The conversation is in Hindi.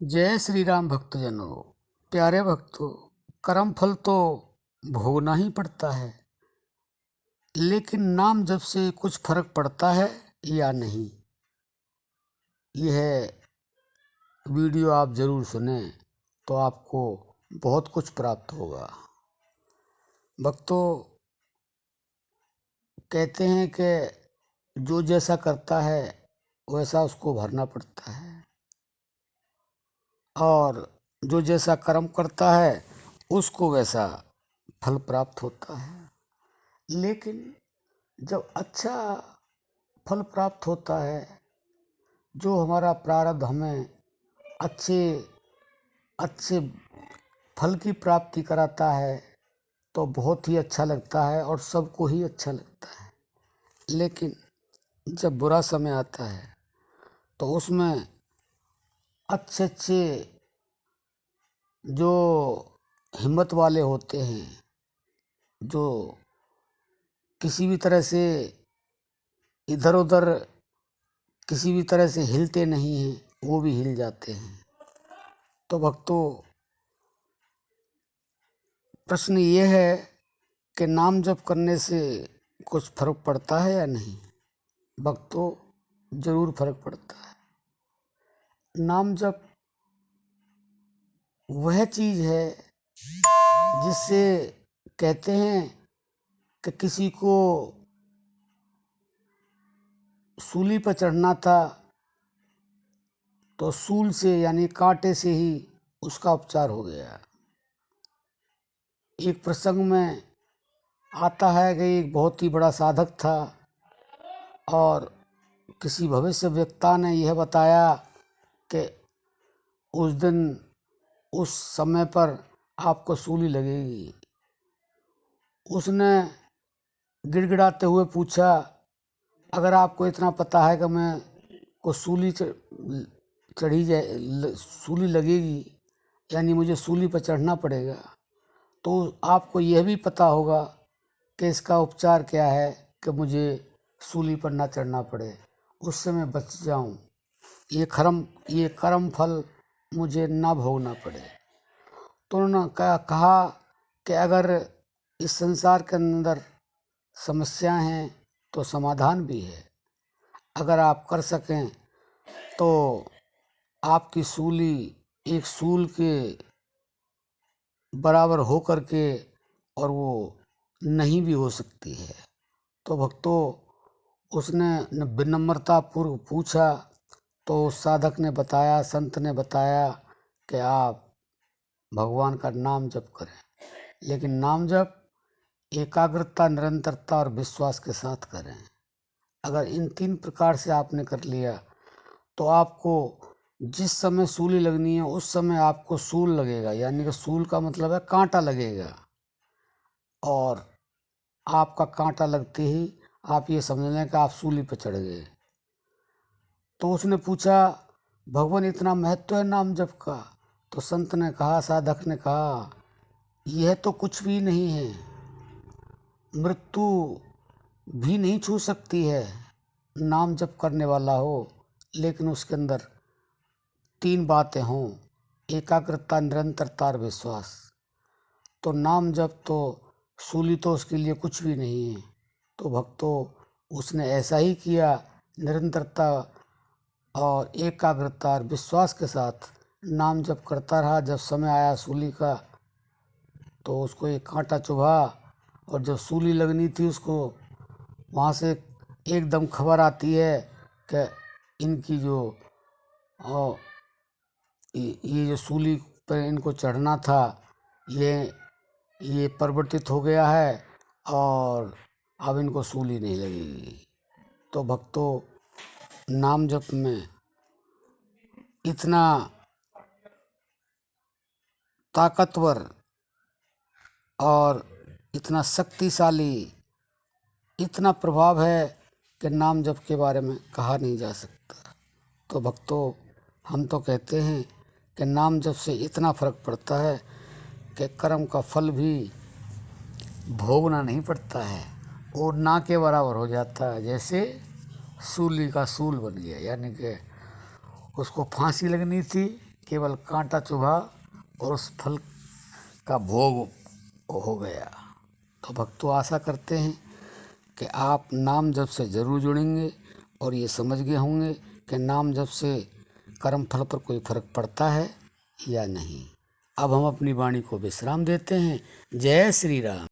जय श्री राम भक्तजनों। प्यारे भक्तों, कर्म फल तो भोगना ही पड़ता है, लेकिन नाम जप से कुछ फर्क पड़ता है या नहीं, यह वीडियो आप जरूर सुने तो आपको बहुत कुछ प्राप्त होगा। भक्तों, कहते हैं कि जो जैसा करता है वैसा उसको भरना पड़ता है, और जो जैसा कर्म करता है उसको वैसा फल प्राप्त होता है। लेकिन जब अच्छा फल प्राप्त होता है, जो हमारा प्रारब्ध हमें अच्छे अच्छे फल की प्राप्ति कराता है, तो बहुत ही अच्छा लगता है और सबको ही अच्छा लगता है। लेकिन जब बुरा समय आता है तो उसमें अच्छे अच्छे जो हिम्मत वाले होते हैं, जो किसी भी तरह से इधर उधर किसी भी तरह से हिलते नहीं हैं, वो भी हिल जाते हैं। तो भक्तों, प्रश्न ये है कि नाम जप करने से कुछ फर्क पड़ता है या नहीं। भक्तों, जरूर फर्क पड़ता है। नाम जप वह चीज है जिससे कहते हैं कि किसी को सूली पर चढ़ना था तो सूल से यानी कांटे से ही उसका उपचार हो गया। एक प्रसंग में आता है कि एक बहुत ही बड़ा साधक था, और किसी भविष्य वक्ता ने यह बताया कि उस दिन उस समय पर आपको सूली लगेगी। उसने गिड़गिड़ाते हुए पूछा, अगर आपको इतना पता है कि मैं को चढ़ी जाए, सूली लगेगी, यानी मुझे सूली पर चढ़ना पड़ेगा, तो आपको यह भी पता होगा कि इसका उपचार क्या है कि मुझे सूली पर ना चढ़ना पड़े, उससे मैं बच जाऊं, ये कर्म फल मुझे ना भोगना पड़े। तो उन्होंने कहा कि अगर इस संसार के अंदर समस्याएं हैं तो समाधान भी है। अगर आप कर सकें तो आपकी सूली एक सूल के बराबर हो करके और वो नहीं भी हो सकती है। तो भक्तों, उसने विनम्रता पूर्व पूछा, तो उस साधक ने बताया, संत ने बताया कि आप भगवान का नाम जप करें, लेकिन नाम जप एकाग्रता, निरंतरता और विश्वास के साथ करें। अगर इन 3 प्रकार से आपने कर लिया तो आपको जिस समय सूली लगनी है उस समय आपको सूल लगेगा, यानी कि सूल का मतलब है कांटा लगेगा, और आपका कांटा लगते ही आप ये समझ लें कि आप सूली पर चढ़ गए। तो उसने पूछा, भगवान इतना महत्व है नाम जप का? तो संत ने कहा, साधक ने कहा, यह तो कुछ भी नहीं है, मृत्यु भी नहीं छू सकती है नाम जप करने वाला हो, लेकिन उसके अंदर 3 बातें हों, एकाग्रता, निरंतरता और विश्वास। तो नाम जप तो सूली तो उसके लिए कुछ भी नहीं है। तो भक्तों, उसने ऐसा ही किया, निरंतरता और एकाग्रता और विश्वास के साथ नाम जप करता रहा। जब समय आया सूली का तो उसको एक कांटा चुभा, और जब सूली लगनी थी उसको, वहाँ से एकदम खबर आती है कि इनकी जो ये जो सूली पर इनको चढ़ना था ये परिवर्तित हो गया है, और अब इनको सूली नहीं लगेगी। तो भक्तों, नाम जप में इतना ताकतवर और इतना शक्तिशाली, इतना प्रभाव है कि नाम जप के बारे में कहा नहीं जा सकता। तो भक्तों, हम तो कहते हैं कि नाम जप से इतना फर्क पड़ता है कि कर्म का फल भी भोगना नहीं पड़ता है, और ना के बराबर हो जाता है। जैसे सूली का सूल बन गया, यानी कि उसको फांसी लगनी थी, केवल कांटा चुभा और उस फल का भोग हो गया। तो भक्तों आशा करते हैं कि आप नाम जप से जरूर जुड़ेंगे और ये समझ गए होंगे कि नाम जप से कर्म फल पर कोई फर्क पड़ता है या नहीं। अब हम अपनी वाणी को विश्राम देते हैं। जय श्री राम।